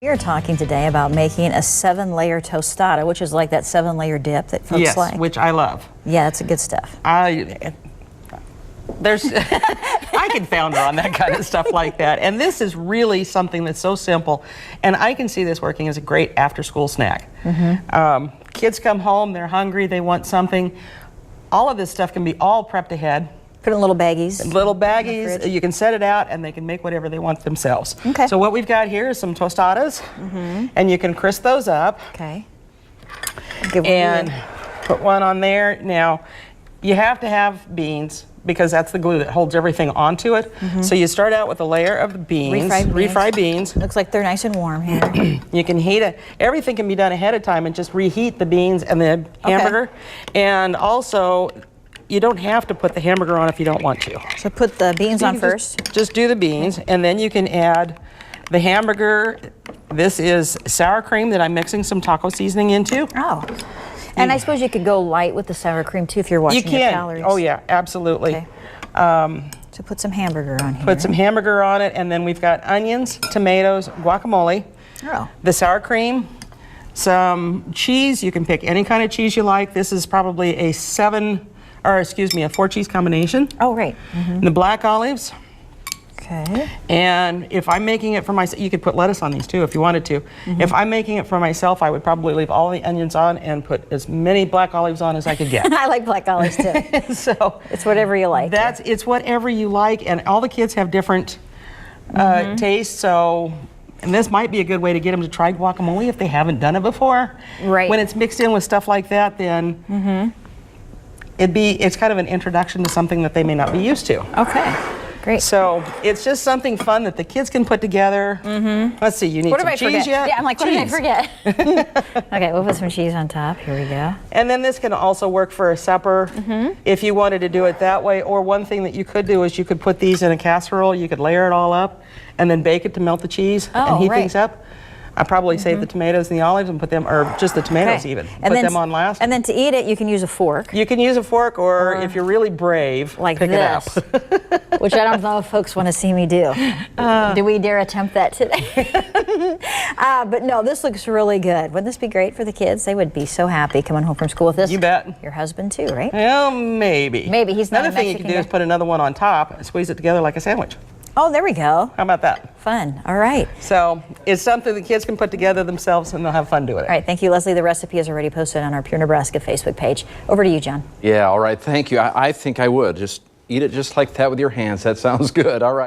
We are talking today about making a 7-layer tostada, which is like that 7-layer dip that folks like. Yes, which I love. Yeah, that's good stuff. I can founder on that kind of stuff like that. And this is really something that's so simple. And I can see this working as a great after-school snack. Kids come home, they're hungry, they want something. All of this stuff can be all prepped ahead. Put in little baggies. Little baggies. You can set it out and they can make whatever they want themselves. Okay. So what we've got here is some tostadas. And you can crisp those up. Okay. And put one on there. Now, you have to have beans because that's the glue that holds everything onto it. So you start out with a layer of the beans, refried beans. Looks like they're nice and warm here. You can heat it. Everything can be done ahead of time and just reheat the beans and the hamburger. And also, you don't have to put the hamburger on if you don't want to. So put the beans on first? Just do the beans, and then you can add the hamburger. This is sour cream that I'm mixing some taco seasoning into. Oh. And I suppose you could go light with the sour cream too if you're watching your calories. Oh yeah, absolutely. Okay. So put some hamburger on here. Put some hamburger on it, and then we've got onions, tomatoes, guacamole, the sour cream, some cheese. You can pick any kind of cheese you like. This is probably a 4 cheese combination. Oh, right. The black olives. Okay. And if I'm making it for myself, you could put lettuce on these too if you wanted to. If I'm making it for myself, I would probably leave all the onions on and put as many black olives on as I could get. I like black olives too. So it's whatever you like. It's whatever you like, and all the kids have different tastes. So, and this might be a good way to get them to try guacamole if they haven't done it before. Right. When it's mixed in with stuff like that, then it's kind of an introduction to something that they may not be used to. Okay. Great. So it's just something fun that the kids can put together. Let's see, you need some cheese yet? Yeah, I'm like, what did I forget? Okay, we'll put some cheese on top. Here we go. And then this can also work for a supper if you wanted to do it that way. Or one thing that you could do is you could put these in a casserole. You could layer it all up and then bake it to melt the cheese and heat things up. I probably save the tomatoes and the olives and put them, or just the tomatoes even, and put them on last. And then to eat it, you can use a fork. You can use a fork, or if you're really brave, like pick this, it up. which I don't know if folks want to see me do. Do we dare attempt that today? But no, this looks really good. Wouldn't this be great for the kids? They would be so happy coming home from school with this. You bet. Your husband too, right? Well, maybe. Maybe he's not. Another thing you can do is put another one on top and squeeze it together like a sandwich. Oh, there we go. How about that? Fun. All right. So it's something the kids can put together themselves and they'll have fun doing it. All right. Thank you, Leslie. The recipe is already posted on our Pure Nebraska Facebook page. Over to you, John. Yeah, all right. Thank you. I think I would. Just eat it just like that with your hands. That sounds good. All right.